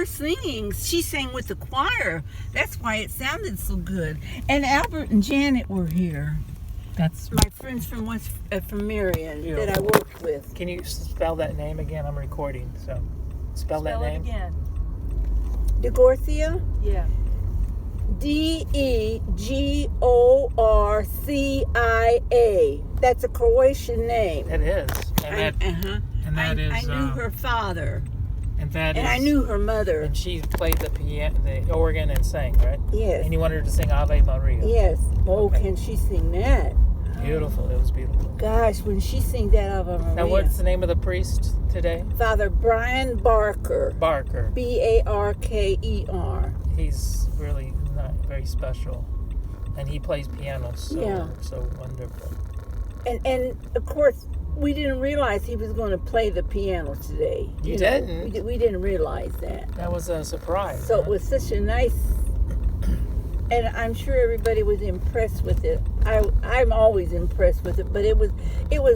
her singing, she sang with the choir. That's why it sounded so good. And Albert and Janet were here. That's my friends from Marion beautiful. That I worked with. Can you spell that name again? I'm recording, so spell that name. Spell it again. DeGorcia? Yeah. Degorcia. That's a Croatian name. It is. And that is. I knew her father. And I knew her mother. And she played the piano, the organ, and sang, right? Yes. And you wanted her to sing Ave Maria. Yes. Oh, okay. Can she sing that? Beautiful. It was beautiful. Gosh, when she sings that Ave Maria. Now, what's the name of the priest today? Father Brian Barker. Barker. Barker. He's really not very special, and he plays piano so wonderful. And of course, we didn't realize he was going to play the piano today. You didn't? We didn't realize that. That was a surprise. So It was such a nice, and I'm sure everybody was impressed with it. I'm always impressed with it, but it was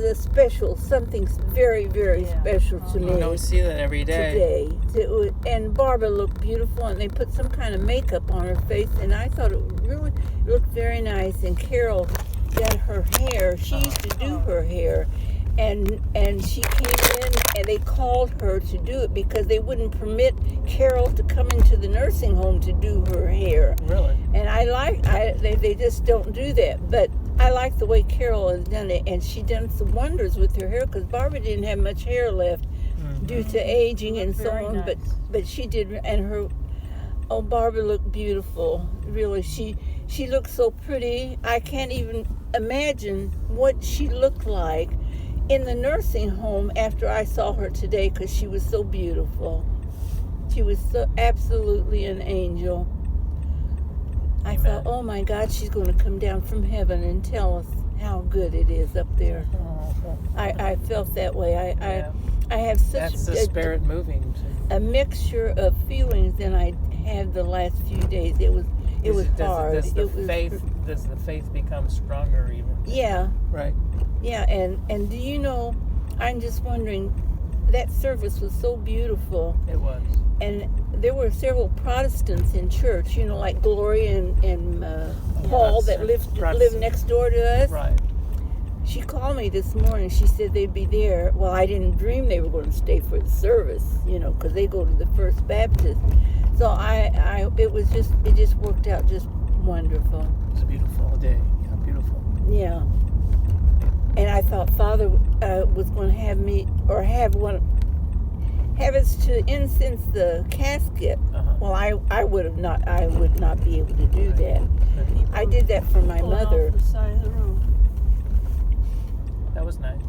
a special, something very, very special to me. You don't see that every day. Today. And Barbara looked beautiful, and they put some kind of makeup on her face, and I thought it really looked very nice. And Carol got her hair. She used to do her hair. And she came in, and they called her to do it because they wouldn't permit Carol to come into the nursing home to do her hair. Really? And they just don't do that. But I like the way Carol has done it, and she done some wonders with her hair because Barbara didn't have much hair left due to aging and so on. Nice. But she did, and Barbara looked beautiful. Really, she looked so pretty. I can't even imagine what she looked like in the nursing home after I saw her today because she was so beautiful. She was so absolutely an angel. I thought, oh my God, she's going to come down from heaven and tell us how good it is up there. I felt that way. I have such the spirit moving. A mixture of feelings than I had the last few days. It was hard. Does the faith become stronger even? Yeah. Right. Yeah, and do you know, I'm just wondering, that service was so beautiful. It was. And there were several Protestants in church, like Gloria and Paul that lived next door to us. Right. She called me this morning. She said they'd be there. Well, I didn't dream they were going to stay for the service, because they go to the First Baptist. So it just worked out just wonderful. It was a beautiful day. Yeah, beautiful. Yeah. And I thought Father was going to have me, or have us to incense the casket. Well, I would not be able to do that. I did that for my mother. Off the side of the room. That was nice.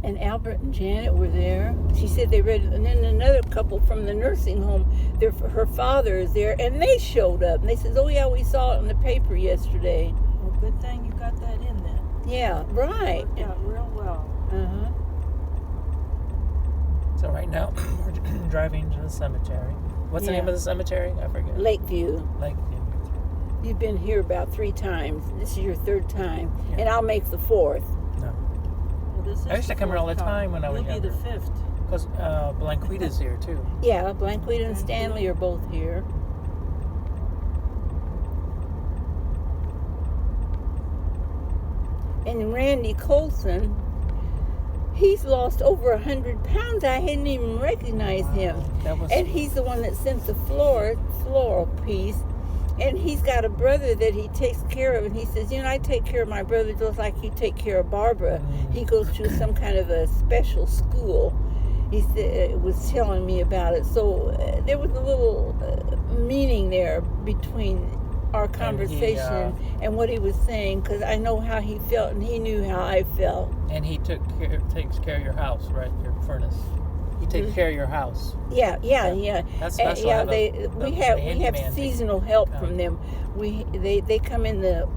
And Albert and Janet were there. She said they read, and then another couple from the nursing home, her father is there, and they showed up. And they said, oh yeah, we saw it in the paper yesterday. Well, good thing you got that in there. Yeah, right. Worked out real well. Uh-huh. So right now, we're driving to the cemetery. What's the name of the cemetery? I forget. Lakeview. Lakeview. You've been here about 3 times. This is your 3rd time. Yeah. And I'll make the 4th. No. Well, this is I used to come here all the time when I was younger. You'll be the 5th. Because Blanquita's here, too. Yeah, Blanquita and Stanley are both here. And Randy Colson, he's lost over 100 pounds. I hadn't even recognized him. And he's the one that sent the floral piece. And he's got a brother that he takes care of. And he says, I take care of my brother just like you take care of Barbara. He goes to some kind of a special school. He said, was telling me about it. So there was a little meaning there between our conversation and what he was saying, because I know how he felt and he knew how I felt. And he takes care of your house, right? Your furnace. He takes care of your house. Yeah. That's special. We have seasonal help from them. They come in the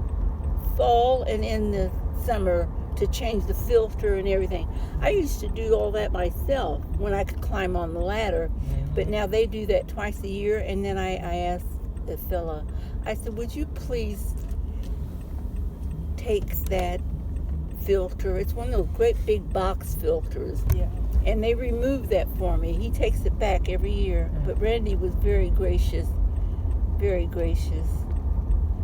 fall and in the summer to change the filter and everything. I used to do all that myself when I could climb on the ladder, but now they do that twice a year. And then I asked the fella, I said, would you please take that filter. It's one of those great big box filters. Yeah. And they remove that for me. He takes it back every year. But Randy was very gracious. Very gracious.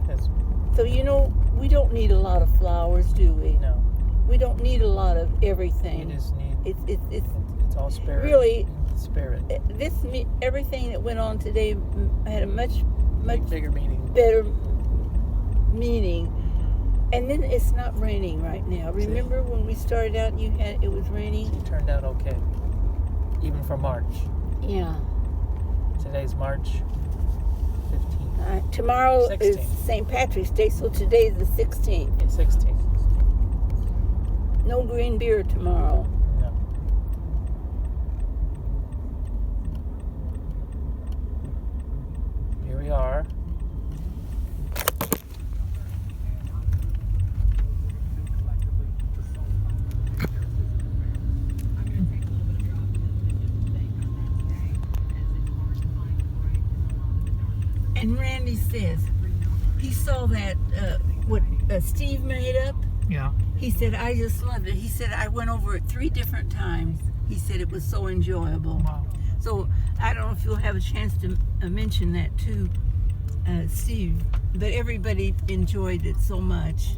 Yes. So, you know, we don't need a lot of flowers, do we? No. We don't need a lot of We everything. just need. It's all spirit. really Spirit. everything that went on today had a much Bigger meaning. better meaning. And then it's not raining right now. Remember when we started out, it was raining? It turned out okay. Even for March. Yeah. Today's March 15th. Tomorrow 16th. is St. Patrick's Day, so today's the 16th. 16th. No green beer tomorrow. No. Here we are. And Randy says he saw that what Steve made up. Yeah. He said, I just loved it. He said, I went over it 3 different times. He said it was so enjoyable. Wow. So I don't know if you'll have a chance to mention that to Steve, but everybody enjoyed it so much.